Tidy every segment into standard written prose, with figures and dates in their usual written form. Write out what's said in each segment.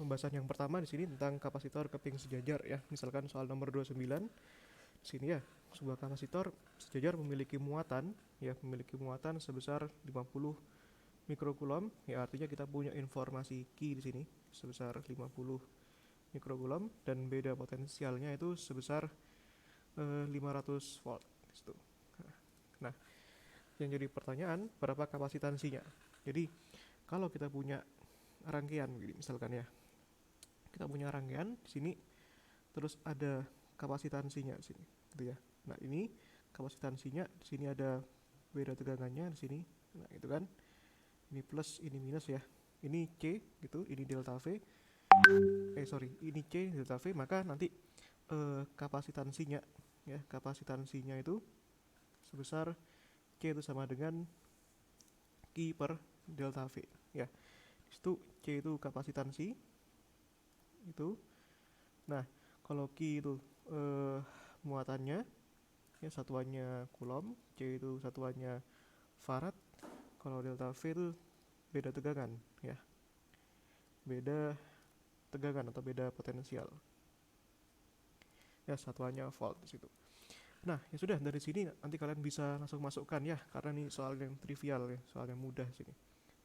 pembahasan yang pertama di sini tentang kapasitor keping sejajar ya. Misalkan soal nomor 29 di sini ya, sebuah kapasitor sejajar memiliki muatan sebesar 50 mikrokulom ya, artinya kita punya informasi Q di sini sebesar 50 mikrokulom dan beda potensialnya itu sebesar 500 volt gitu. Nah, yang jadi pertanyaan berapa kapasitansinya. Jadi kalau kita punya rangkaian misalkan ya, kita punya rangkaian di sini terus ada kapasitansinya di sini gitu ya. Nah, ini kapasitansinya di sini ada beda tegangannya di sini. Nah, itu kan. Ini plus, ini minus ya. Ini C gitu, ini delta V. Ini C delta V, maka nanti kapasitansinya ya, kapasitansinya itu sebesar C itu sama dengan Q per delta V ya. Itu C itu kapasitansi itu. Nah, kalau Q itu muatannya ya, satuannya kulom, C itu satuannya farad. Kalau delta V itu beda tegangan ya, beda tegangan atau beda potensial ya, satuannya volt di situ. Nah, ya sudah, dari sini nanti kalian bisa langsung masukkan ya, karena ini soal yang trivial ya, soal yang mudah sini.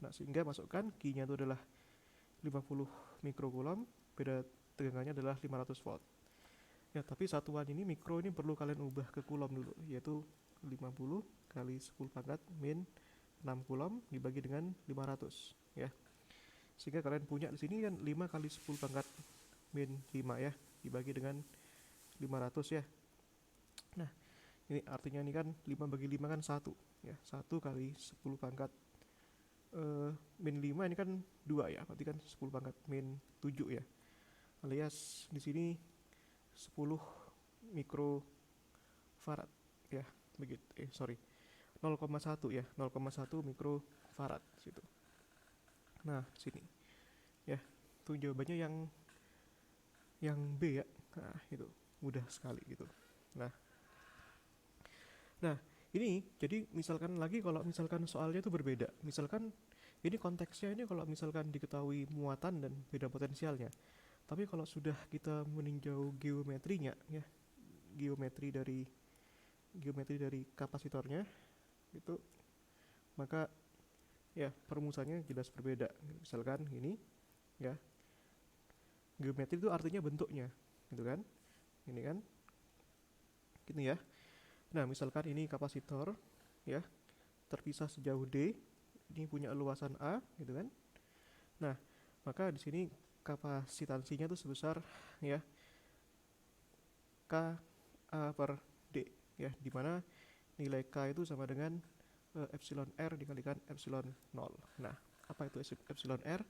Nah, sehingga masukkan Q-nya itu adalah 50 mikrokulom, beda tegangannya adalah 500 volt. Ya, tapi satuan ini mikro ini perlu kalian ubah ke kulom dulu, yaitu 50 kali 10 pangkat min 6 kulom dibagi dengan 500 ya. Sehingga kalian punya di sini kan 5 kali 10 pangkat min 5 ya, dibagi dengan 500 ya. Nah, ini artinya ini kan 5 bagi 5 kan 1 ya. 1 kali 10 pangkat min 5 ini kan 2 ya. Berarti kan 10 pangkat min 7 ya. Alias di sini 10 mikrofarad ya. Begitu. 0,1 ya. 0,1 mikrofarad situ. Nah, sini. Ya, itu jawabannya yang B ya. Nah, itu mudah sekali gitu. Nah, ini jadi misalkan lagi kalau misalkan soalnya itu berbeda. Misalkan ini konteksnya ini kalau misalkan diketahui muatan dan beda potensialnya. Tapi kalau sudah kita meninjau geometrinya ya, geometri dari kapasitornya itu, maka ya perumusannya jelas berbeda. Misalkan ini ya, geometri itu artinya bentuknya gitu kan. Ini kan gini ya. Nah, misalkan ini kapasitor ya, terpisah sejauh D, ini punya luasan A gitu kan. Nah, maka di sini kapasitansinya itu sebesar ya K A per D ya, dimana nilai K itu sama dengan epsilon R dikalikan epsilon 0. Nah, apa itu epsilon R?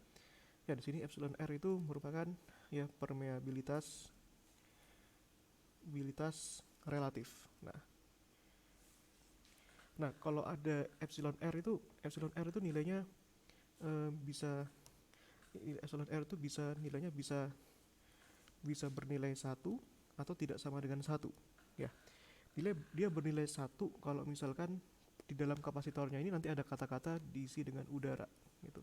Ya, di sini epsilon R itu merupakan ya permeabilitas relatif. Nah, kalau ada epsilon R itu nilainya bisa epsilon R itu nilainya bisa bernilai 1 atau tidak sama dengan 1 ya. Dia bernilai 1 kalau misalkan di dalam kapasitornya ini nanti ada kata-kata diisi dengan udara gitu.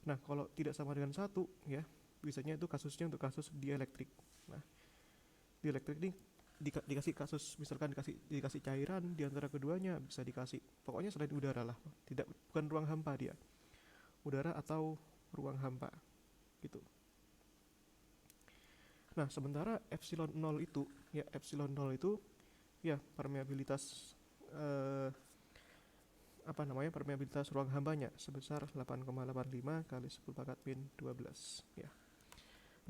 Nah, kalau tidak sama dengan 1 ya, biasanya itu kasusnya untuk kasus dielektrik. Nah, dielektrik ini dikasih kasus, misalkan dikasih cairan di antara keduanya, bisa dikasih pokoknya selain udara lah, bukan ruang hampa, dia udara atau ruang hampa gitu. Nah, sementara epsilon 0 itu ya permeabilitas permeabilitas ruang hampanya sebesar 8,85 kali 10 pangkat min 12 ya.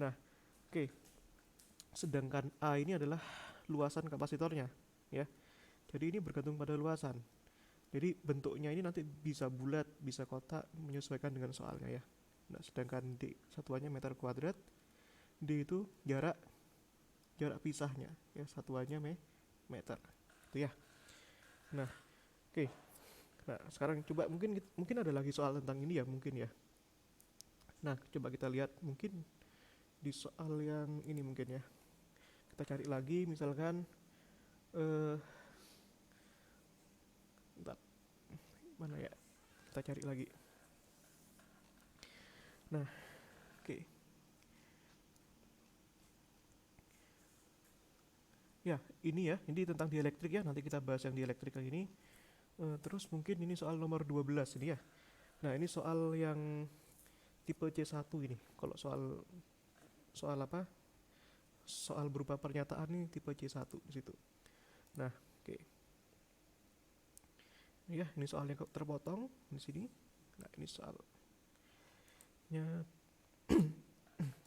Nah, oke. Sedangkan A ini adalah luasan kapasitornya ya. Jadi ini bergantung pada luasan. Jadi bentuknya ini nanti bisa bulat, bisa kotak, menyesuaikan dengan soalnya ya. Nah, sedangkan D satuannya meter kuadrat, D itu jarak pisahnya ya, satuannya meter. Itu ya. Nah, oke. Nah, sekarang coba mungkin ada lagi soal tentang ini ya, mungkin ya. Nah, coba kita lihat mungkin di soal yang ini mungkin ya. Kita cari lagi misalkan mana ya, kita cari lagi. Nah, oke. Ya, ini ya, ini tentang dielektrik ya, nanti kita bahas yang dielektrik kali ini. Terus mungkin ini soal nomor 12 ini ya. Nah, ini soal yang tipe C1 ini. Kalau soal soal apa? Soal berupa pernyataan ini tipe C1 di situ. Nah, oke. Ya, ini soalnya terpotong di sini. Nah, ini soalnya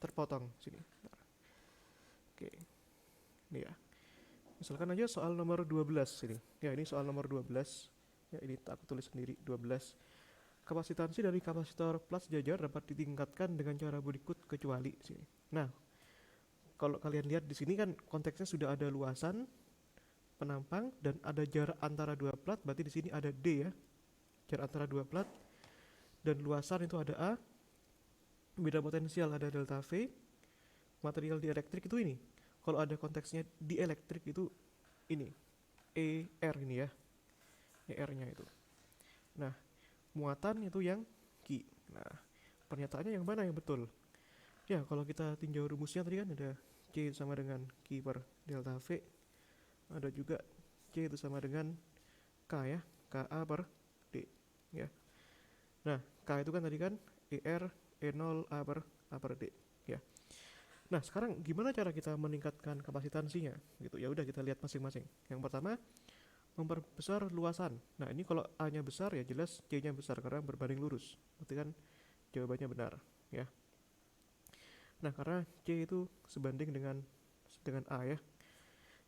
terpotong di sini. Nah, oke. Ini ya. Misalkan aja soal nomor 12 ini. Ya, ini soal nomor 12. Ya, ini aku tulis sendiri 12. Kapasitansi dari kapasitor plat sejajar dapat ditingkatkan dengan cara berikut kecuali sini. Nah, kalau kalian lihat di sini kan konteksnya sudah ada luasan, penampang, dan ada jarak antara dua plat. Berarti di sini ada D ya, jarak antara dua plat, dan luasan itu ada A, beda potensial ada delta V, material dielektrik itu ini. Kalau ada konteksnya dielektrik itu ini, ER ini ya, ER-nya itu. Nah, muatan itu yang Q. Nah, pernyataannya yang mana yang betul? Ya, kalau kita tinjau rumusnya tadi kan ada C sama dengan Q per delta V. Ada juga C itu sama dengan K ya, KA per D ya. Nah, K itu kan tadi kan ER E0 A per D ya. Nah, sekarang gimana cara kita meningkatkan kapasitansinya gitu? Ya udah kita lihat masing-masing. Yang pertama, memperbesar luasan. Nah, ini kalau A-nya besar ya jelas C-nya besar karena berbanding lurus. Berarti kan jawabannya benar ya. Nah, karena C itu sebanding dengan A ya.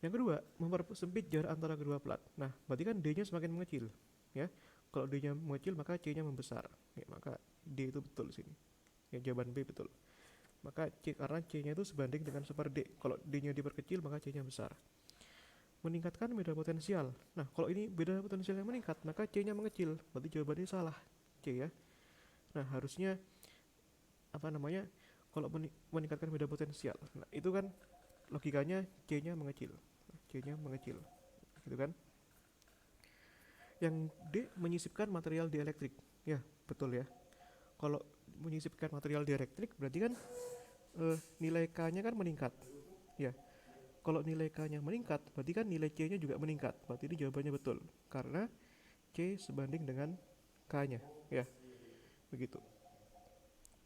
Yang kedua, mempersempit jarak antara kedua plat. Nah, berarti kan D-nya semakin mengecil ya. Kalau D-nya mengecil maka C-nya membesar. Ya, maka D itu betul di sini. Ya, jawaban B betul. Maka C, karena C-nya itu sebanding dengan 1/D. Kalau D-nya diperkecil maka C-nya besar. Meningkatkan beda potensial. Nah, kalau ini beda potensial yang meningkat, maka C-nya mengecil. Berarti jawabannya salah. C ya. Nah, harusnya apa namanya? Kalau meningkatkan beda potensial. Nah, itu kan logikanya C-nya mengecil. C-nya mengecil. Gitu kan? Yang D, menyisipkan material dielektrik. Ya, betul ya. Kalau menyisipkan material dielektrik berarti kan nilai K-nya kan meningkat. Ya. Kalau nilai K-nya meningkat, berarti kan nilai C-nya juga meningkat. Berarti ini jawabannya betul. Karena C sebanding dengan K-nya. Ya, begitu.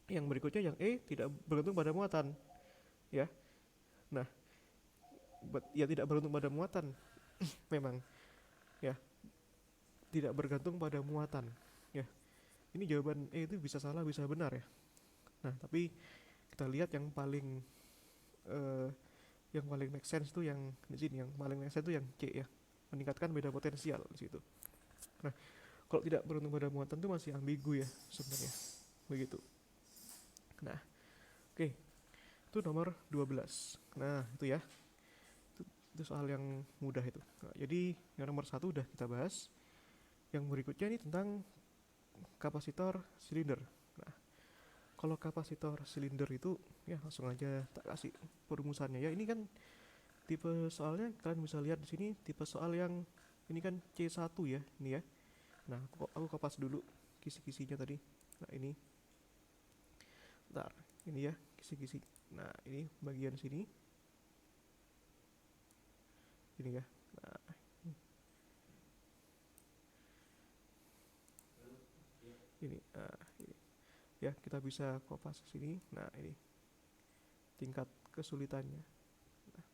Yang berikutnya yang E, tidak bergantung pada muatan. Ya, nah, ya tidak bergantung pada muatan. Memang, ya, tidak bergantung pada muatan. Ya, ini jawaban E itu bisa salah, bisa benar ya. Nah, tapi kita lihat yang paling eh, make sense tuh yang di sini, yang paling make sense tuh yang C ya, meningkatkan beda potensial di situ. Nah, kalau tidak bergantung pada muatan tuh masih ambigu ya sebenarnya, begitu. Nah, oke, itu nomor 12. Nah, itu ya, itu soal yang mudah itu. Nah, jadi yang nomor 1 udah kita bahas. Yang berikutnya ini tentang kapasitor silinder. Nah, kalau kapasitor silinder itu ya langsung aja tak kasih perumusannya ya. Ini kan tipe soalnya kalian bisa lihat di sini tipe soal yang ini kan C1 ya, ini ya. Nah, aku kopas dulu kisi-kisinya tadi. Nah, ini. Bentar, ini ya kisi-kisi. Nah, ini bagian sini. Ini ya. Nah, ini. Nah, ini. Ya, kita bisa kopas ke sini. Nah, ini tingkat kesulitannya. Nah,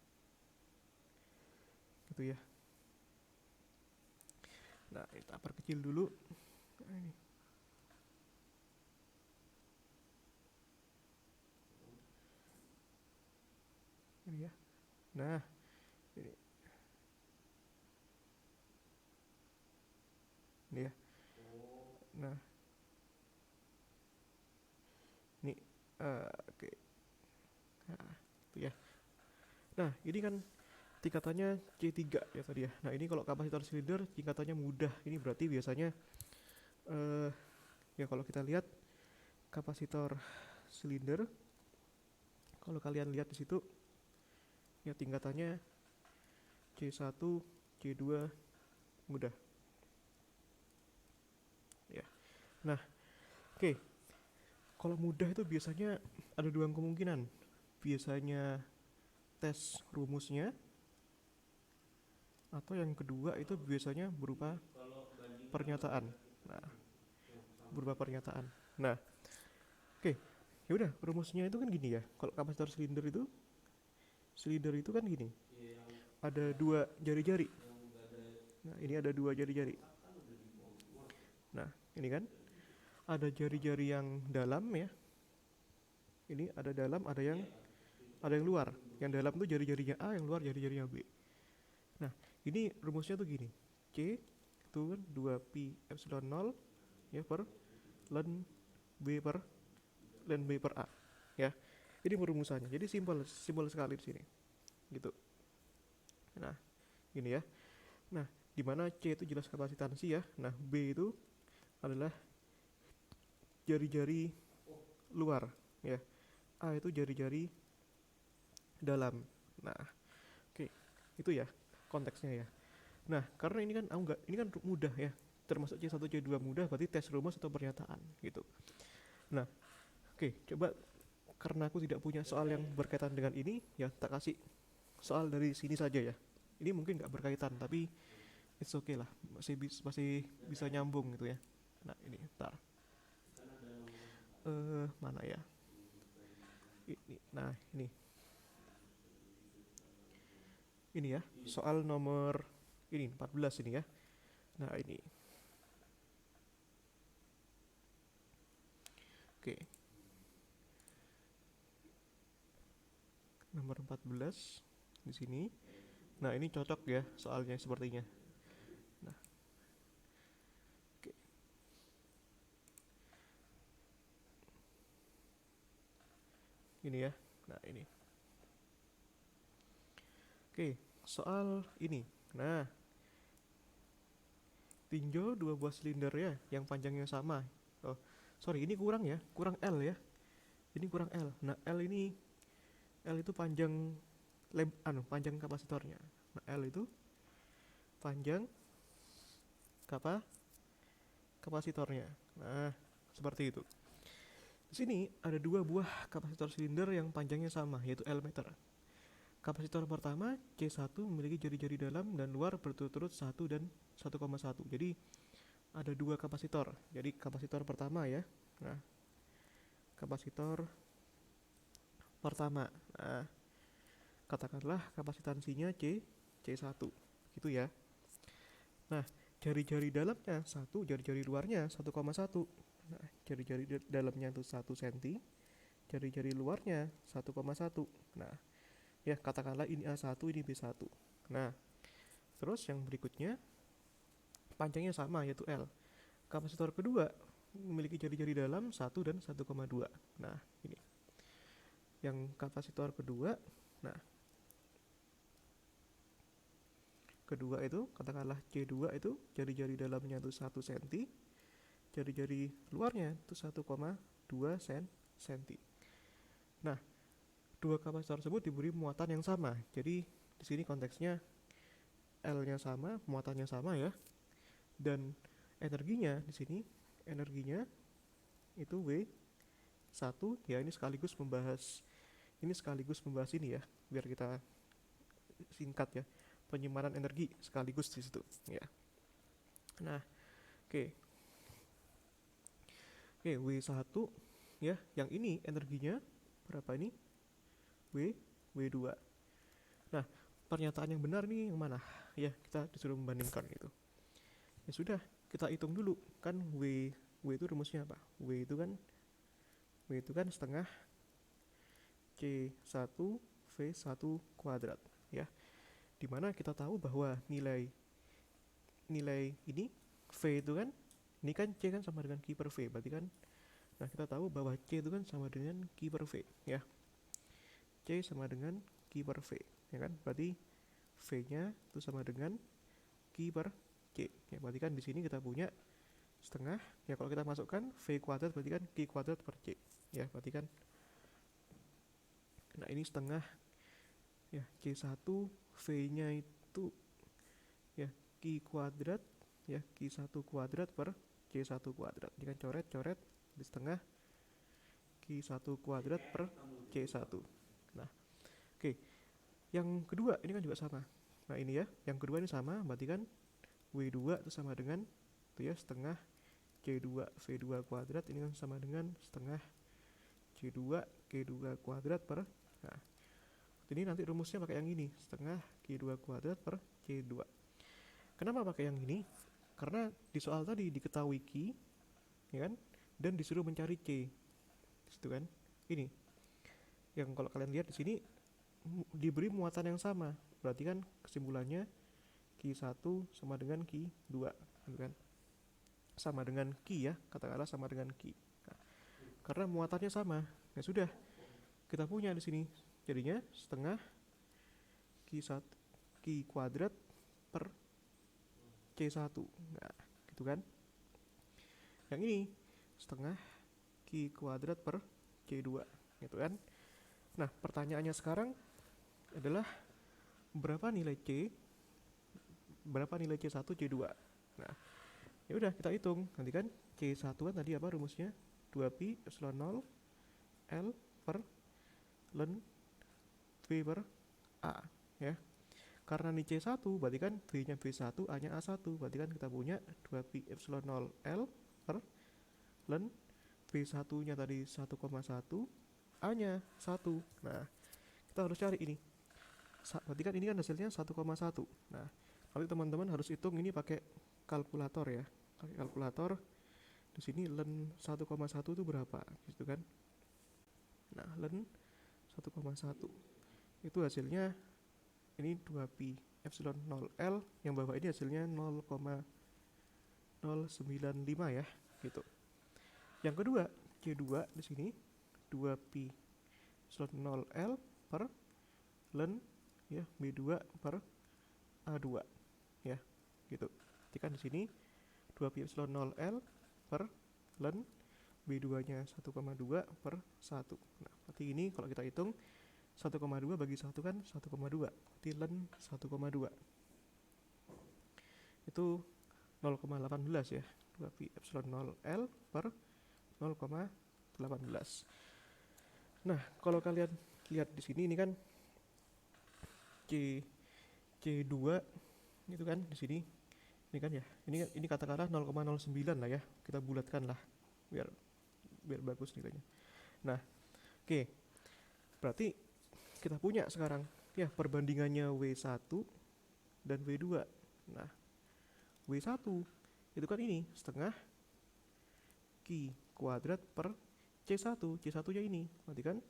gitu ya. Nah, kita perkecil dulu. Nah, ini ya. Nah, ini. Ini ya. Nah, ini oke. Nah, itu ya. Nah, ini kan tingkatannya C3 ya tadi ya. Nah, ini kalau kapasitor silinder tingkatannya mudah. Ini berarti biasanya eh ya kalau kita lihat kapasitor silinder, kalau kalian lihat di situ ya tingkatannya C1, C2 mudah. Ya. Nah, oke. Kalau mudah itu biasanya ada dua kemungkinan. Biasanya tes rumusnya Atau yang kedua itu biasanya berupa pernyataan. Nah, berupa pernyataan. Nah, oke. Ya udah, rumusnya itu kan gini ya. Kalau kapasitor silinder itu kan gini. Ada dua jari-jari. Nah, ini ada dua jari-jari. Nah, ini kan ada jari-jari yang dalam ya. Ini ada dalam, ada yang luar. Yang dalam tuh jari-jarinya A, yang luar jari-jarinya B. Nah, ini rumusnya tuh gini. C itu kan 2 pi epsilon 0 ya per ln B per A ya. Ini perumusannya. Jadi simpel sekali di sini. Gitu. Nah, ini ya. Nah, di mana C itu jelas kapasitansi ya. Nah, B itu adalah jari-jari luar ya. A itu jari-jari dalam. Nah, oke. Itu ya konteksnya ya. Nah, karena ini kan ini kan mudah ya. Termasuk C1 C2 mudah, berarti tes rumus atau pernyataan gitu. Nah, oke, coba karena aku tidak punya soal yang berkaitan dengan ini, ya tak kasih soal dari sini saja ya. Ini mungkin nggak berkaitan, tapi it's okay lah, masih bisa nyambung gitu ya. Nah, ini ntar. Mana ya? Nah, ini ya, soal nomor ini 14 ini ya. Nah, ini. Oke. Nomor 14 di sini. Nah, ini cocok ya soalnya sepertinya. Nah, oke. Ini ya. Nah, ini. Oke, soal ini. Nah, tinjau dua buah silinder ya yang panjangnya sama. Oh, sorry, ini kurang ya, kurang L ya. Ini kurang L. Nah, L itu panjang panjang kapasitornya. Nah, L itu panjang kapasitornya. Nah, seperti itu. Di sini ada dua buah kapasitor silinder yang panjangnya sama, yaitu L meter. Kapasitor pertama C1 memiliki jari-jari dalam dan luar berturut-turut 1 dan 1,1. Jadi ada dua kapasitor. Jadi kapasitor pertama ya. Nah, kapasitor pertama. Nah, katakanlah kapasitansinya C1. Gitu ya. Nah, jari-jari dalamnya 1, jari-jari luarnya 1,1. Nah, jari-jari dalamnya itu 1 cm, jari-jari luarnya 1,1. Nah, ya katakanlah ini A1, ini B1. Nah, terus yang berikutnya panjangnya sama yaitu L. Kapasitor kedua memiliki jari-jari dalam 1 dan 1,2. Nah, ini. Yang kapasitor kedua, nah, kedua itu katakanlah C2 itu jari-jari dalamnya itu 1 cm, jari-jari luarnya itu 1,2 cm. Nah, dua kapasitor tersebut diberi muatan yang sama. Jadi di sini konteksnya L-nya sama, muatannya sama ya. Dan energinya di sini, energinya itu W1 ya. Ini sekaligus membahas ini ya, biar kita singkat ya. Penyimpanan energi sekaligus di situ ya. Nah, oke. Oke, W1 ya, yang ini energinya berapa ini? W2. Nah, pernyataan yang benar nih yang mana? Ya, kita disuruh membandingkan gitu. Ya sudah, kita hitung dulu. Kan W itu rumusnya apa? W itu kan setengah C1 V1 kuadrat ya. Dimana kita tahu bahwa nilai ini V itu kan, ini kan C kan sama dengan Q per V, berarti kan, nah kita tahu bahwa C itu kan sama dengan Q per V ya. C sama dengan Q per V ya kan, berarti V nya itu sama dengan Q per C ya, berarti kan di sini kita punya setengah ya. Kalau kita masukkan V kuadrat berarti kan Q kuadrat per C ya, berarti kan, nah ini setengah ya, C1 V nya itu ya Q kuadrat ya, Q1 kuadrat per C1 kuadrat. Ini kan coret di setengah Q1 kuadrat per C1. Nah, oke. Yang kedua ini kan juga sama. Nah ini ya, yang kedua ini sama, berarti kan W2 itu sama dengan itu ya setengah C2 V2 kuadrat, ini kan sama dengan setengah C2 Q2 kuadrat per, nah ini nanti rumusnya pakai yang ini, setengah Q2 kuadrat per C2. Kenapa pakai yang ini? Karena di soal tadi diketahui Q, ya kan, dan disuruh mencari C, itu kan, ini yang kalau kalian lihat di sini diberi muatan yang sama, berarti kan kesimpulannya Q1 sama dengan Q2, gitu kan, sama dengan Q ya, katakanlah sama dengan Q. Nah, karena muatannya sama, ya sudah kita punya di sini, jadinya setengah Q1 Q kuadrat per C1, nah gitu kan. Yang ini setengah Q kuadrat per C2, gitu kan. Nah pertanyaannya sekarang adalah berapa nilai C1 C2. Nah ya udah kita hitung nanti kan, C1 kan tadi apa rumusnya, 2pi epsilon 0 L per ln V per A ya. Karena ini C1 berarti kan V nya V1, A nya A1, berarti kan kita punya 2pi epsilon 0 L per ln V1 nya tadi 1,1, A nya 1. Nah kita harus cari ini, berarti kan ini kan hasilnya 1,1. Nah nanti teman-teman harus hitung ini pakai kalkulator ya, pakai kalkulator. Di sini ln 1,1 itu berapa gitu kan. Nah ln 1,1 itu hasilnya ini 2pi epsilon 0L, yang bawah ini hasilnya 0,095 ya gitu. Yang kedua C2 di sini 2pi epsilon 0L per ln ya B2 per A2 ya gitu. Jadi kan di sini 2pi epsilon 0L per ln B2 nya 1,2 per 1. Nah berarti ini kalau kita hitung 1,2 bagi 1 kan 1,2, berarti ln 1,2 itu 0,18 ya, 2pi epsilon 0L per 0,18. Nah kalau kalian lihat di sini ini kan C2 itu kan di sini ini kan ya, ini katakanlah 0,09 lah ya, kita bulatkan lah biar bagus nilainya. Nah oke, berarti kita punya sekarang ya perbandingannya W1 dan W2. Nah W1 itu kan ini setengah Q kuadrat per C1, C1 nya ini berarti kan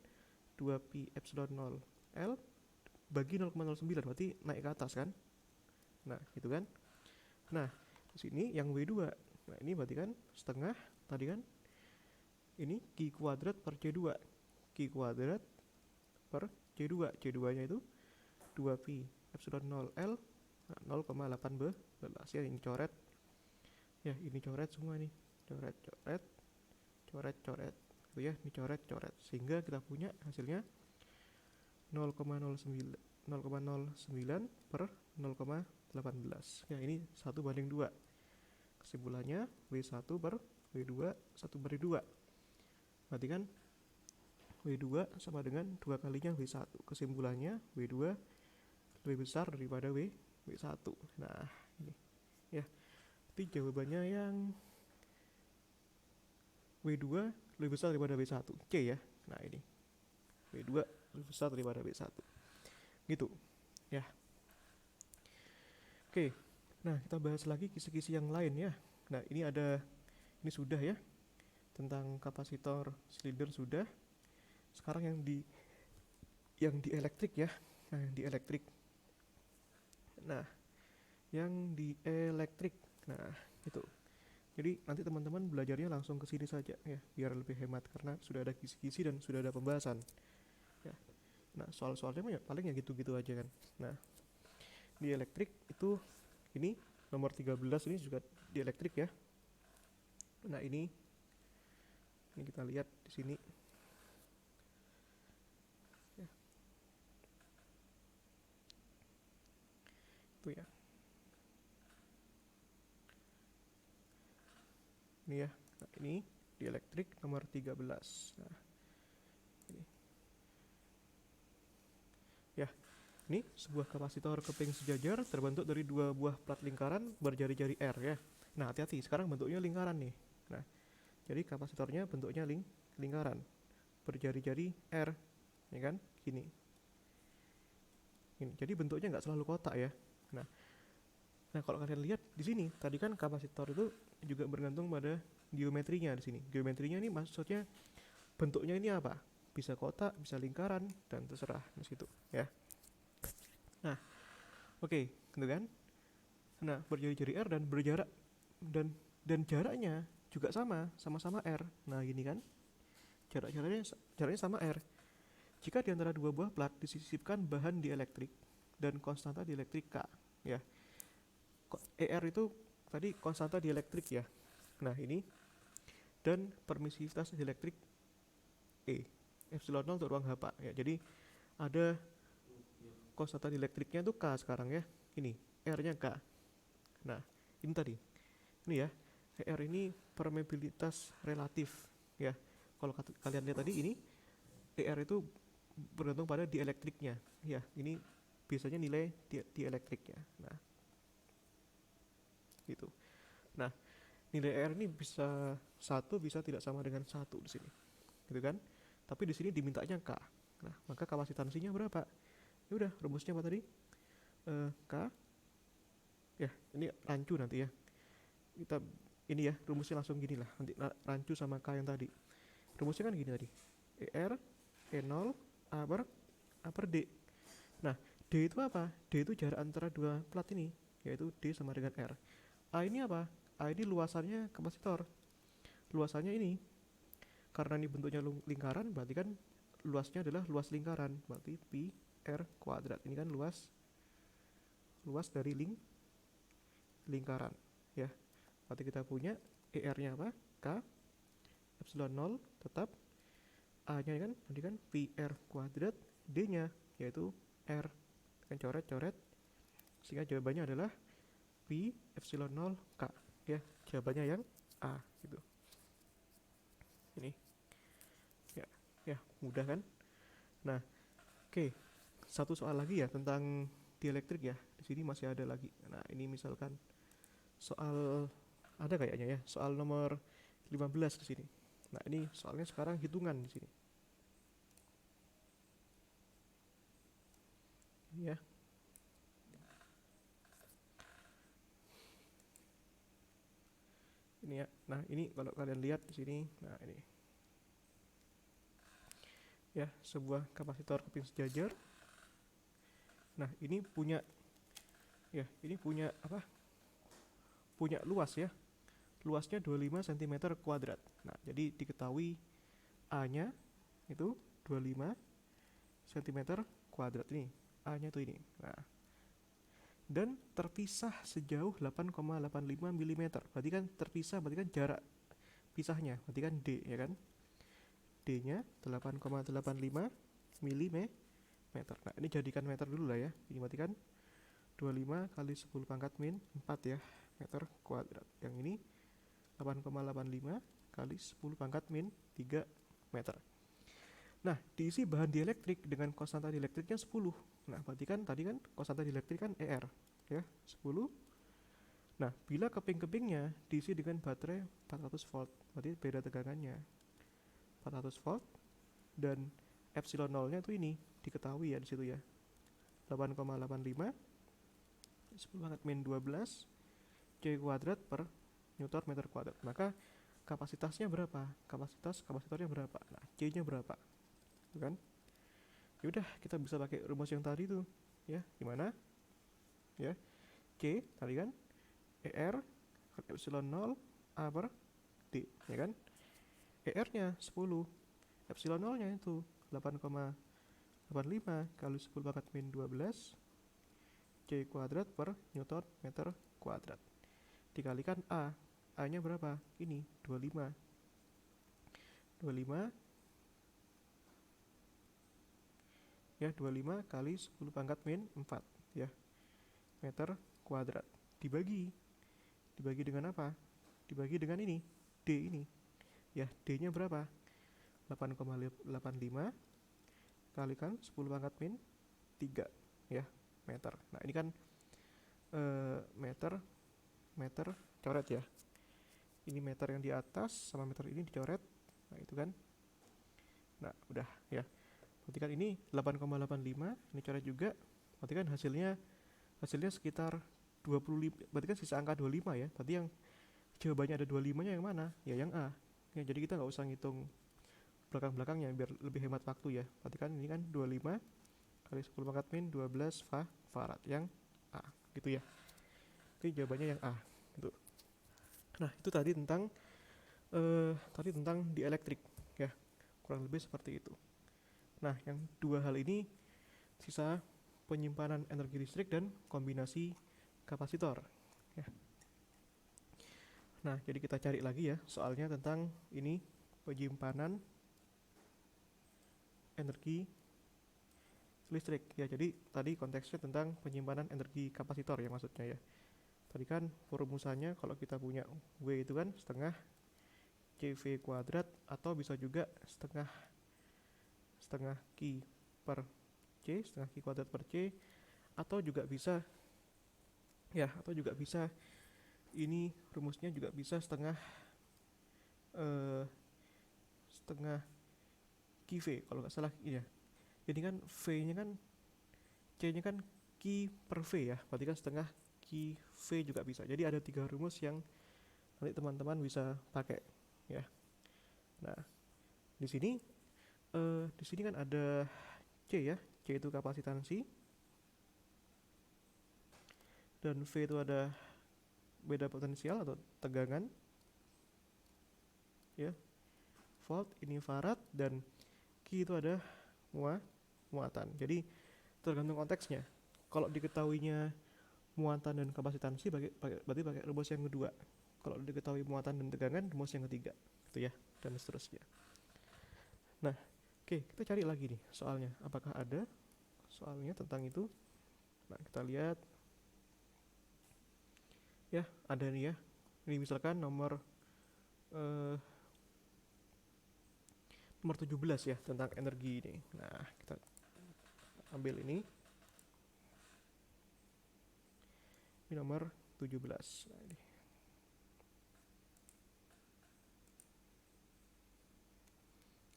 2pi epsilon 0 L bagi 0,09, berarti naik ke atas kan. Nah gitu kan. Nah di sini yang W2, nah ini berarti kan setengah tadi kan ini Q kuadrat per C2, Q kuadrat per C2, C2 nya itu 2pi epsilon 0L 0,18 ya, ini coret ya, ini coret semua nih, coret itu ya, ini coret sehingga kita punya hasilnya 0,09 per 0,18 ya, ini 1/2. Kesimpulannya W1 per W2 1/2, berarti kan W2 sama dengan 2 kalinya W1. Kesimpulannya W2 lebih besar daripada W1. Nah ini ya, jadi jawabannya yang W2 lebih besar daripada W1, C ya. Nah ini W2 lebih besar daripada W1 gitu ya. Oke, nah kita bahas lagi kisi-kisi yang lain ya. Nah ini sudah ya, tentang kapasitor silinder sudah. Sekarang yang di elektrik ya. Nah yang di elektrik, nah itu. Jadi nanti teman-teman belajarnya langsung ke sini saja ya, biar lebih hemat karena sudah ada kisi-kisi dan sudah ada pembahasan ya. Nah soal-soalnya paling ya gitu-gitu aja kan. Nah di elektrik itu ini nomor 13 ini juga di elektrik ya. Nah ini kita lihat di sini ya. Itu ya, ini ya. Nah ini di elektrik nomor 13. Nah ini ya, Ini sebuah kapasitor keping sejajar terbentuk dari dua buah plat lingkaran berjari-jari R ya. Nah, hati-hati, sekarang bentuknya lingkaran nih. Nah, jadi kapasitornya bentuknya lingkaran berjari-jari R, ya kan? Gini. Ini. Jadi bentuknya nggak selalu kotak ya. Nah, kalau kalian lihat di sini, tadi kan kapasitor itu juga bergantung pada geometrinya di sini. Geometrinya ini maksudnya bentuknya ini apa? Bisa kotak, bisa lingkaran, dan terserah di situ ya. Nah, oke, gitu kan? Nah, berjari-jari R dan berjarak dan jaraknya juga sama-sama R. Nah, gini kan? Jaraknya sama R. Jika di antara dua buah plat disisipkan bahan dielektrik dan konstanta dielektrik K, ya. ER itu tadi konstanta dielektrik ya. Nah, ini dan permisivitas dielektrik E. Epsilon 0 untuk ruang H, ya. Jadi ada konstanta dielektriknya itu K sekarang ya. Ini R-nya K. Nah, ini tadi. Ini ya. R ini permeabilitas relatif ya. Kalau kalian lihat tadi ini ER itu bergantung pada dielektriknya. Ya, ini biasanya nilai dielektriknya. Nah, gitu. Nah, nilai ER ini bisa satu, bisa tidak sama dengan satu di sini. Gitu kan? Tapi di sini dimintanya K. Nah, maka kapasitansinya berapa? Ya udah, rumusnya apa tadi? K. Ya, ini rancu nanti ya. Kita ini ya, rumusnya langsung gini lah. Nanti rancu sama K yang tadi. Rumusnya kan gini tadi. ER E0 A per D. Nah, D itu apa? D itu jarak antara dua plat ini, yaitu D sama dengan R. A ini apa? A ini luasannya kapasitor. Luasannya ini. Karena ini bentuknya lingkaran, berarti kan luasnya adalah luas lingkaran. Berarti pi R kuadrat. Ini kan luas dari lingkaran ya. Berarti kita punya ER-nya apa? K epsilon 0 tetap, A-nya kan tadi kan pi R kuadrat, D-nya yaitu R. Kan coret-coret sehingga jawabannya adalah pi epsilon 0 K ya. Jawabannya yang A gitu. Ini ya mudah kan? Nah, oke. Satu soal lagi ya tentang dielektrik ya. Di sini masih ada lagi. Nah, ini misalkan soal ada kayaknya ya, soal nomor 15 di sini. Nah, ini soalnya sekarang hitungan di sini. Ya. Ini ya. Nah, ini kalau kalian lihat di sini, nah ini. Ya, sebuah kapasitor keping sejajar. Nah, ini punya apa? Punya luas ya. Luasnya 25 cm kuadrat. Nah, jadi diketahui A-nya itu 25 cm kuadrat ini. A-nya itu ini. Nah, dan terpisah sejauh 8,85 mm. Berarti kan terpisah, berarti kan jarak pisahnya, berarti kan D ya kan. D-nya 8,85 mm. Nah, ini jadikan meter dulu lah ya. Ini berarti kan 25 kali 10 pangkat min 4 ya, meter kuadrat. Yang ini 8,85 kali 10 pangkat min 3 meter. Nah, diisi bahan dielektrik dengan konstanta dielektriknya 10. Nah, berarti kan tadi kan konstanta dielektrik kan ER ya, 10. Nah, bila keping-kepingnya diisi dengan baterai 400 volt, berarti beda tegangannya 400 volt, dan epsilon 0-nya itu ini diketahui ya di situ ya. 8,85 10 pangkat min 12 C kuadrat per Newton meter kuadrat. Maka kapasitasnya berapa? Kapasitornya berapa? Nah, C-nya berapa? Kan? Yaudah, kita bisa pakai rumus yang tadi tuh. Ya, gimana? Ya, C tadi kan ER epsilon 0 A per D, ya kan? ER-nya 10, epsilon 0-nya itu 8,85 kali 10 pangkat min 12 C kuadrat per Newton meter kuadrat. Dikalikan A-nya berapa? Ini 25 ya, 25 kali 10 pangkat min 4 ya, meter kuadrat. Dibagi dengan apa? Dibagi dengan ini, D ini ya. D-nya berapa? 8,85 kalikan 10 pangkat min 3 ya, meter. Nah, ini kan meter, meter coret ya. Ini meter yang di atas sama meter ini dicoret. Nah, itu kan. Nah, udah ya. Berarti kan ini 8,85, ini coret juga. Berarti kan hasilnya sekitar 25. Berarti kan sisa angka 25 ya. Berarti yang jawabannya ada 25-nya yang mana? Ya yang A. Ya, jadi kita nggak usah ngitung belakang-belakangnya biar lebih hemat waktu ya. Berarti kan ini kan 25 kali 10 pangkat min 12 farad yang A gitu ya. Oke, jawabannya yang A gitu. Nah, itu tadi tentang dieelektrik ya. Kurang lebih seperti itu. Nah, yang dua hal ini sisa penyimpanan energi listrik dan kombinasi kapasitor ya. Nah, jadi kita cari lagi ya soalnya tentang ini penyimpanan energi listrik ya. Jadi tadi konteksnya tentang penyimpanan energi kapasitor ya maksudnya ya. Tadi kan rumusannya kalau kita punya W itu kan setengah CV kuadrat atau bisa juga setengah Q per C, setengah Q kuadrat per C, atau juga bisa ini rumusnya juga bisa eh, setengah QV kalau nggak salah ya. Jadi kan V-nya kan C-nya kan Q per V ya, berarti kan setengah QV juga bisa. Jadi ada 3 rumus yang nanti teman-teman bisa pakai ya. Nah, di sini kan ada C ya. C itu kapasitansi dan V itu ada beda potensial atau tegangan ya. Volt ini farad dan Q itu ada muatan. Jadi tergantung konteksnya. Kalau diketahuinya muatan dan kapasitansi berarti pakai rumus yang kedua. Kalau diketahui muatan dan tegangan, rumus yang ketiga gitu ya, dan seterusnya. Nah, oke, kita cari lagi nih soalnya. Apakah ada soalnya tentang itu? Nah, kita lihat ya, ada nih ya. Ini misalkan nomor 17 ya, tentang energi ini. Nah, kita ambil ini nomor 17. Nah, ini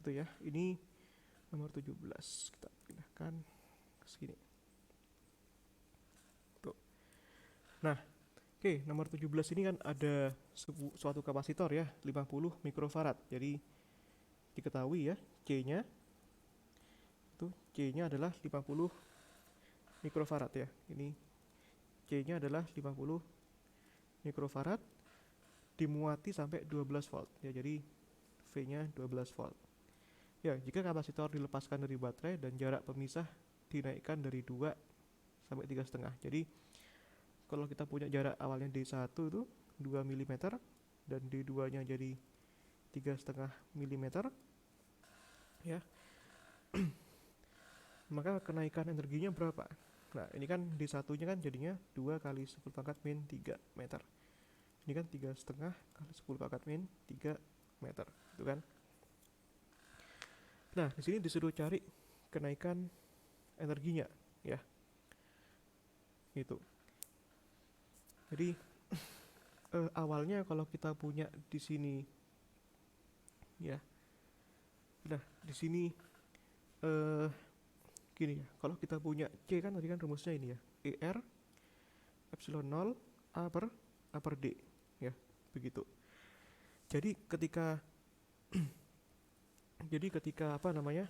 itu ya, ini nomor 17. Kita pindahkan ke sini tuh. Nah, oke, nomor 17 ini kan ada suatu kapasitor ya, 50 mikrofarad. Jadi diketahui ya, C-nya adalah 50 mikrofarad ya. Ini C-nya adalah 50 mikrofarad dimuati sampai 12 volt ya. Jadi V-nya 12 volt. Ya, jika kapasitor dilepaskan dari baterai dan jarak pemisah dinaikkan dari 2 sampai 3,5. Jadi kalau kita punya jarak awalnya D1 itu 2 mm dan D2-nya jadi 3,5 mm ya. Maka kenaikan energinya berapa? Nah, ini kan D1-nya kan jadinya 2 kali 10 pangkat min 3 meter. Ini kan 3,5 kali 10 pangkat min 3 meter, gitu kan? Nah, di sini disuruh cari kenaikan energinya, ya. Gitu. Jadi awalnya kalau kita punya di sini, ya. Nah, di sini gini ya. Kalau kita punya C kan tadi kan rumusnya ini ya, ER epsilon 0 A per D, ya, begitu. Jadi ketika apa namanya?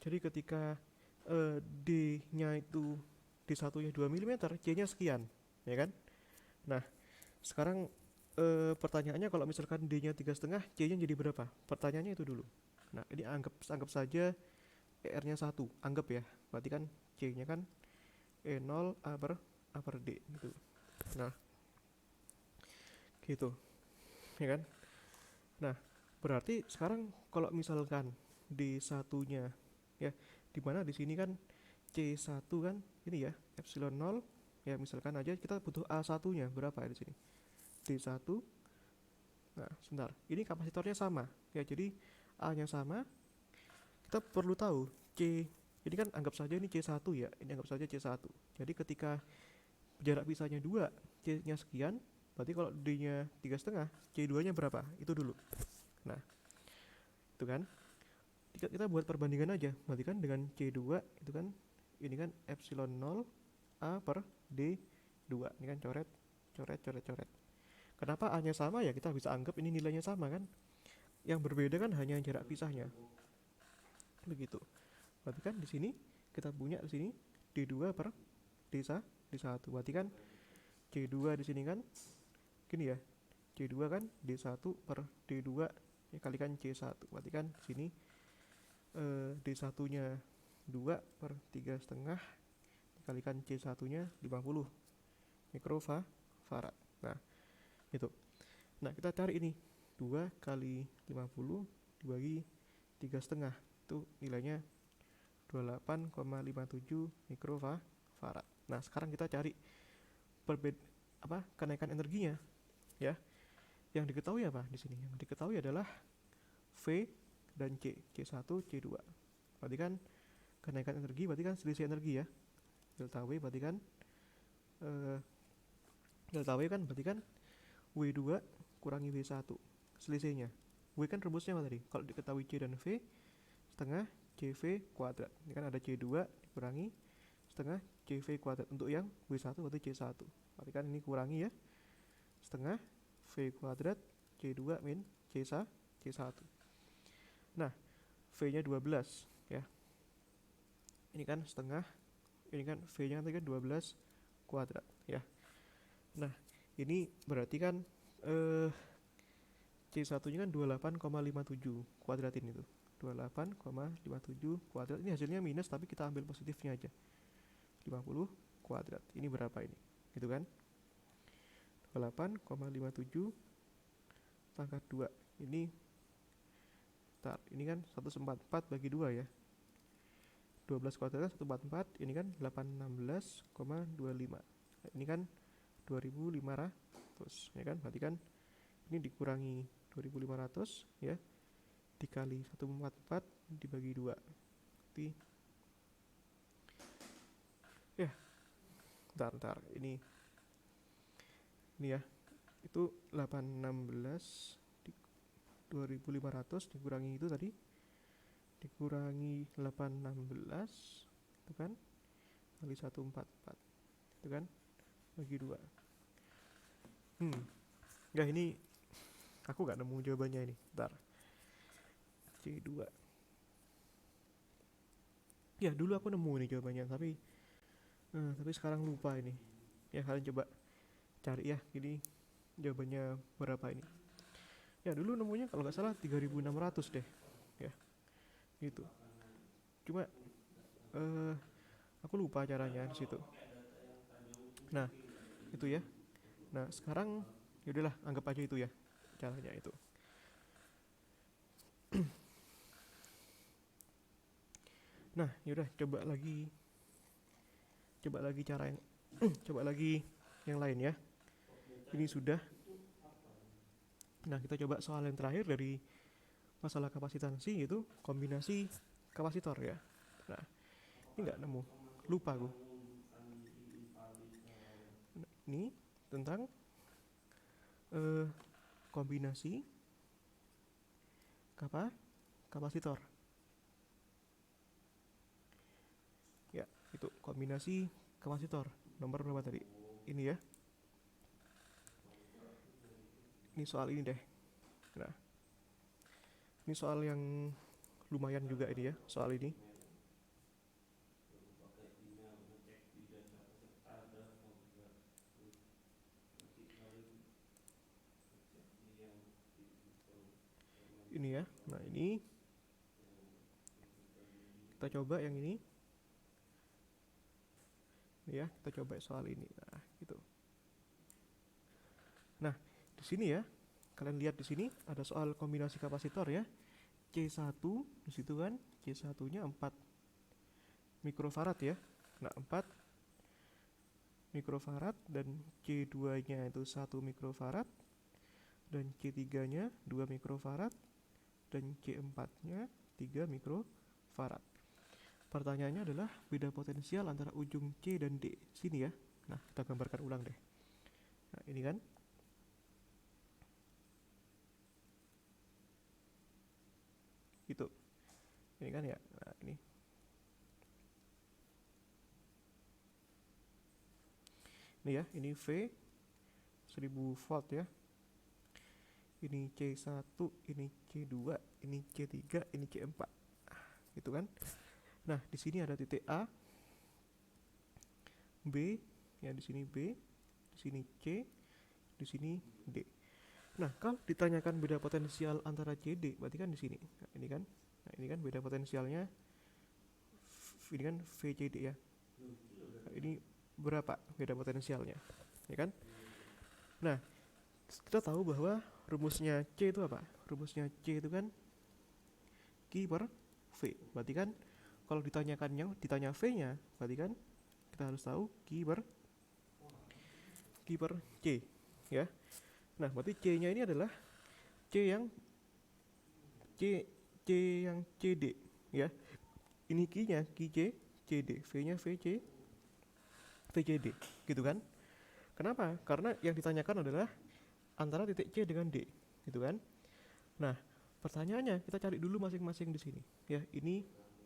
Jadi ketika D-nya itu D1-nya 2 mm, C-nya sekian, ya kan? Nah, sekarang pertanyaannya kalau misalkan D-nya 3,5, C-nya jadi berapa? Pertanyaannya itu dulu. Nah, ini anggap saja ER-nya 1, anggap ya. Berarti kan C-nya kan E0 A per D gitu. Nah, gitu. Ya kan? Nah, berarti sekarang kalau misalkan D1-nya ya, dimana di sini kan C1 kan ini ya, epsilon 0 ya, misalkan aja kita butuh A1-nya berapa ya di sini? D1. Nah, sebentar. Ini kapasitornya sama ya, jadi A-nya sama. Kita perlu tahu C. Ini kan anggap saja ini C1 ya, ini anggap saja C1. Jadi ketika jarak pisahnya 2, C-nya sekian, berarti kalau D-nya 3,5, C2-nya berapa? Itu dulu. Nah, itu kan. Kita buat perbandingan aja. Berarti kan dengan C2 itu kan ini kan epsilon 0 A per D2. Ini kan coret, coret, coret, coret. Kenapa A-nya sama ya? Kita bisa anggap ini nilainya sama kan? Yang berbeda kan hanya jarak pisahnya. Begitu. Berarti kan di sini kita punya di sini D2 per D1. Berarti kan C2 di sini kan gini ya. C2 kan D1 per D2 ya, kalikan C1. Berarti kan di sini D1-nya 2 per 3,5 dikalikan C1-nya 50 mikrofarad. Nah, itu. Nah, kita cari ini 2 kali 50 dibagi 3,5 itu nilainya 28,57 mikrofarad. Nah, sekarang kita cari kenaikan energinya ya. Yang diketahui apa di sini? Yang diketahui adalah V dan C1, C2. Berarti kan kenaikan energi berarti kan selisih energi ya. Delta W berarti kan berarti kan W2 kurangi W1 selisihnya. W kan rumusnya apa tadi? Kalau diketahui C dan V setengah CV kuadrat. Ini kan ada C2 dikurangi setengah CV kuadrat. Untuk yang W1 berarti C1. Berarti kan ini kurangi ya. Setengah V kuadrat C2 min C1. Nah, V-nya 12 ya. Ini kan setengah, ini kan V-nya nanti kan 12 kuadrat ya. Nah, ini berarti kan C1-nya kan 28,57 kuadratin itu. 28,57 kuadrat. Ini hasilnya minus tapi kita ambil positifnya aja. 50 kuadrat. Ini berapa ini? Gitu kan? 28,57 pangkat 2. Ini kan 144 bagi 2 ya. 12 kuadrat 144, ini kan 816,25. Ini kan 2500 ya kan? Berarti kan ini dikurangi 2500 ya. Dikali 144 dibagi 2. Berarti ya. Bentar. Ini ya. Itu 816 2500 dikurangi itu tadi, dikurangi 816 itu kan kali 144 itu kan bagi 2. Enggak, ini aku gak nemu jawabannya ini. Bentar. C2 ya, dulu aku nemu ini jawabannya tapi sekarang lupa ini ya. Kalian coba cari ya, ini jawabannya berapa ini ya. Dulu nemunya kalau nggak salah 3600 deh ya gitu. Cuma aku lupa caranya di situ. Nah, itu ya. Nah, sekarang yaudahlah, anggap aja itu ya caranya itu. Nah, yaudah, coba lagi cara yang coba lagi yang lain ya. Ini sudah. Nah, kita coba soal yang terakhir dari masalah kapasitansi, yaitu kombinasi kapasitor ya. Nah, ini nggak nemu, lupa gue. Nah, ini tentang kombinasi kapasitor. Ya, itu kombinasi kapasitor. Nomor berapa tadi? Ini ya. Ini soal ini deh. Nah, ini soal yang lumayan juga ini ya, soal ini. Ini ya. Nah, ini kita coba yang ini. Ya, kita coba soal ini. Nah, gitu. Nah, di sini ya, kalian lihat di sini ada soal kombinasi kapasitor ya. C1 di situ kan, C1-nya 4 mikrofarad ya. Nah, 4 mikrofarad dan C2-nya itu 1 mikrofarad dan C3-nya 2 mikrofarad dan C4-nya 3 mikrofarad. Pertanyaannya adalah beda potensial antara ujung C dan D. Sini ya. Nah, kita gambarkan ulang deh. Nah, ini kan. Gitu. Ini kan ya. Nah, ini. Ini ya, ini V 1000 volt ya. Ini C1, ini C2, ini C3, ini C4. Gitu kan? Nah, di sini ada titik A, B, ya di sini B, di sini C, di sini D. Nah, kalau ditanyakan beda potensial antara CD, berarti kan di sini. Nah, ini kan. Nah, ini kan beda potensialnya. Ini kan VCD ya. Nah, ini berapa beda potensialnya? Ya kan? Nah, kita tahu bahwa rumusnya C itu apa? Rumusnya C itu kan Q per V. Berarti kan kalau ditanya V-nya, berarti kan kita harus tahu Q per C, ya. Nah, berarti C-nya ini adalah C yang CD, ya. Ini Q-nya QC CD, V-nya VCD, gitu kan? Kenapa? Karena yang ditanyakan adalah antara titik C dengan D, gitu kan? Nah, pertanyaannya kita cari dulu masing-masing di sini, ya.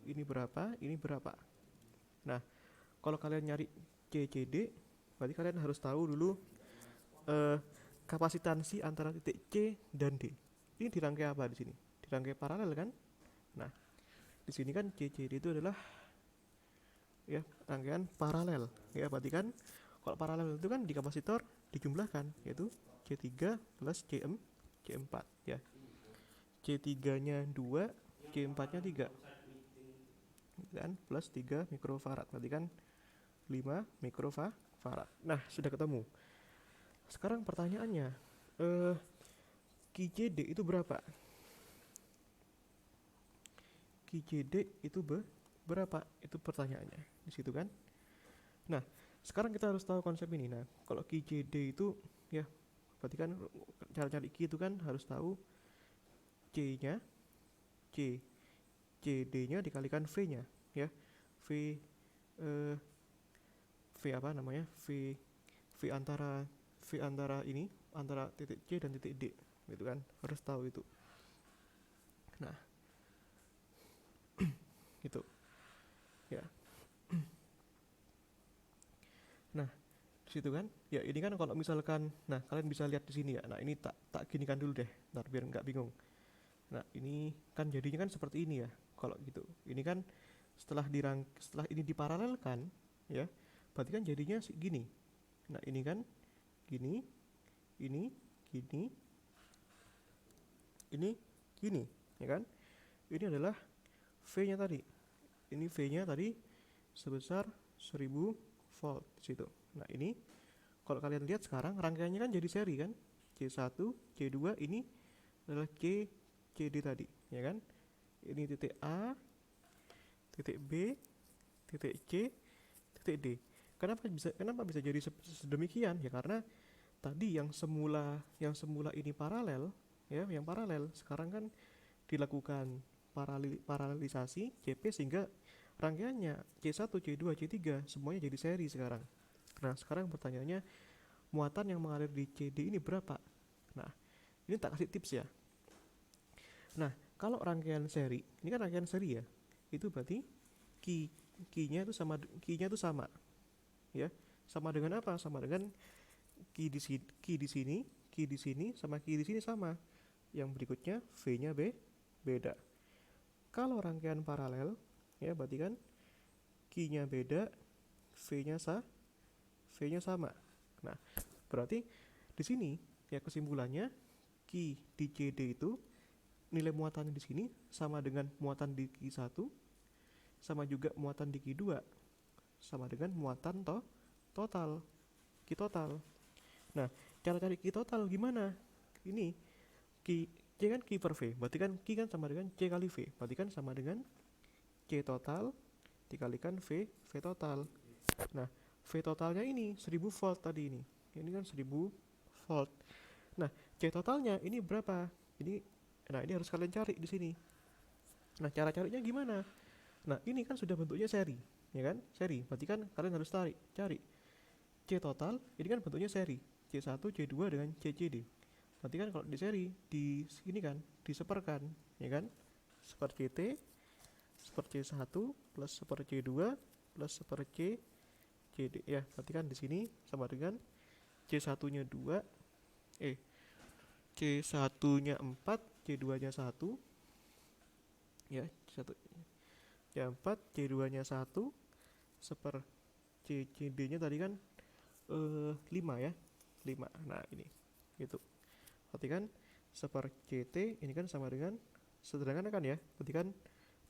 Ini berapa? Ini berapa? Nah, kalau kalian nyari CCD, berarti kalian harus tahu dulu kapasitansi antara titik C dan D. Ini dirangkai apa di sini? Dirangkai paralel kan? Nah, di sini kan CCD itu adalah ya rangkaian paralel. Ya, berarti kan kalau paralel itu kan di kapasitor dijumlahkan, yaitu C3 plus C4 ya. C3-nya 2, C4-nya 3. Kan plus 3 mikrofarad. Berarti kan 5 mikrofarad. Nah, sudah ketemu. Sekarang pertanyaannya, QCD itu berapa? QCD itu berapa? Itu pertanyaannya. Di situ kan? Nah, sekarang kita harus tahu konsep ini. Nah, kalau QCD itu ya berarti kan cara cari Q itu kan harus tahu C-nya, CD-nya dikalikan V-nya, ya. V apa namanya? V antara ini, antara titik C dan titik D, gitu kan? Harus tahu itu. Nah, gitu. Ya. Nah, di situ kan? Ya, ini kan kalau misalkan, nah kalian bisa lihat di sini ya. Nah, ini tak ginikan dulu deh, ntar biar nggak bingung. Nah, ini kan jadinya kan seperti ini ya. Kalau gitu. Ini kan setelah ini diparalelkan, ya. Berarti kan jadinya gini. Nah, ini kan gini, ini gini, ini gini, ya kan? Ini adalah V-nya tadi. Ini V-nya tadi sebesar 1000 volt di situ. Nah, ini kalau kalian lihat sekarang rangkaiannya kan jadi seri kan? C1, C2, ini adalah CD tadi, ya kan? Ini titik A, titik B, titik C, titik D. Kenapa bisa jadi sedemikian? Ya karena tadi yang semula ini paralel, ya, yang paralel sekarang kan dilakukan paralelisasi CP sehingga rangkaiannya C1, C2, C3 semuanya jadi seri sekarang. Nah, sekarang pertanyaannya, muatan yang mengalir di CD ini berapa? Nah, ini tak kasih tips ya. Nah, kalau rangkaian seri, ini kan rangkaian seri ya. Itu berarti Q-nya itu sama. Ya. Sama dengan apa? Sama dengan Q di sini sama Q di sini sama. Yang berikutnya V-nya beda. Kalau rangkaian paralel, ya berarti kan Q-nya beda, V-nya sama. Nah, berarti di sini ya kesimpulannya Q di CD itu nilai muatannya di sini sama dengan muatan di Q1, sama juga muatan di Q2, sama dengan muatan total, Q total. Nah, cara cari Q total gimana? Ini C kan Q per V, berarti kan Q kan sama dengan C kali V, berarti kan sama dengan C total dikalikan V total. Nah, V totalnya ini 1000 volt tadi ini. Ini kan 1000 volt. Nah, C totalnya ini berapa? Ini harus kalian cari di sini. Nah, cara carinya gimana? Nah, ini kan sudah bentuknya seri, ya kan? Seri. Berarti kan kalian harus cari C total, ini kan bentuknya seri. C1, C2 dengan CCD. Berarti kan kalau di seri di sini kan diseperkan, ya kan? Seper CT, seper C1 plus seper C2 plus seper C CD ya. Berarti kan di sini sama dengan C1-nya 2, C1-nya 4, C2-nya 1 ya, C1 ya 4, C2-nya 1 seper CCD-nya tadi kan 5 ya. 5. Nah, ini gitu. Berarti kan seper CT ini kan sama dengan sederhana kan ya. Berarti kan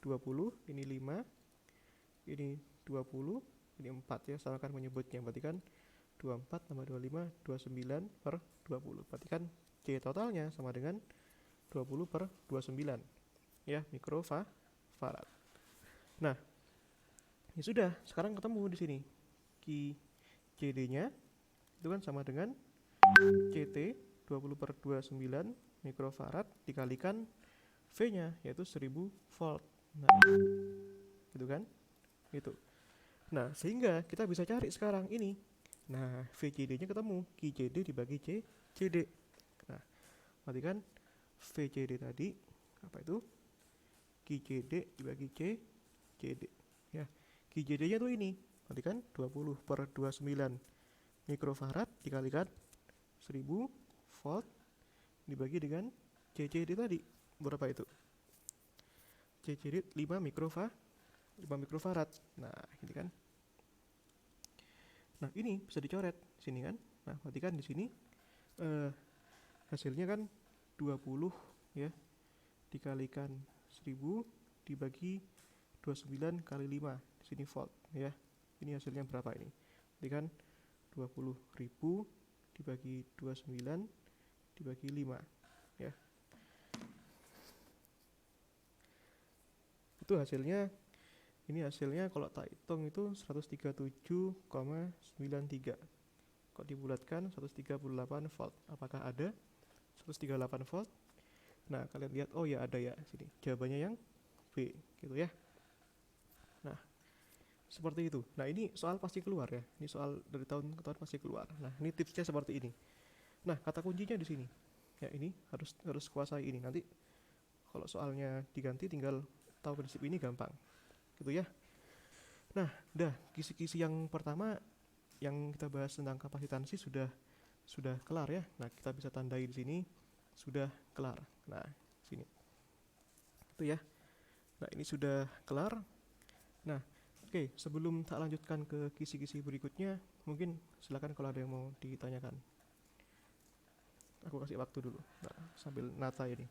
20, ini 5, ini 20, ini 4 ya, sama kan menyebutnya. Berarti kan 24 tambah 25, 29 per 20. Berarti kan C totalnya sama dengan 20 per 29 ya, mikrofarad. Nah, ya sudah, sekarang ketemu di sini. CD-nya itu kan sama dengan CT 20 per 29 mikrofarad dikalikan V-nya yaitu 1000 volt. Nah, gitu kan? Gitu. Nah, sehingga kita bisa cari sekarang ini. Nah, VCD-nya ketemu, QCD dibagi CD. Nah, berarti kan VCD tadi apa itu? QCD dibagi CD. Ya, QCD-nya tuh ini. Berarti kan 20 per 29 mikrofarad dikalikan 1000 volt dibagi dengan CCD tadi. Berapa itu? CCD 5 mikrofarad. Nah, ini kan. Nah, ini bisa dicoret sini kan. Nah, berarti kan di sini hasilnya kan 20 ya dikalikan 1000 dibagi 29 kali 5 di sini volt ya. Ini hasilnya berapa ini? Berarti kan 20.000 dibagi 29 dibagi 5 ya. Itu hasilnya. Ini hasilnya kalau tak hitung itu 137,93. Kok dibulatkan 138 volt. Apakah ada 138 volt? Nah, kalian lihat, oh ya ada ya sini. Jawabannya yang B gitu ya. Nah, seperti itu. Nah, ini soal pasti keluar ya. Ini soal dari tahun ke tahun pasti keluar. Nah, ini tipsnya seperti ini. Nah, kata kuncinya di sini. Ya, ini harus kuasai ini. Nanti kalau soalnya diganti tinggal tahu prinsip ini gampang. Gitu ya. Nah, kisi-kisi yang pertama yang kita bahas tentang kapasitansi sudah kelar ya. Nah, kita bisa tandai di sini sudah kelar. Nah, sini. Itu ya. Nah, ini sudah kelar. Nah, oke, sebelum tak lanjutkan ke kisi-kisi berikutnya, mungkin silakan kalau ada yang mau ditanyakan. Aku kasih waktu dulu. Nah, sambil nata ini.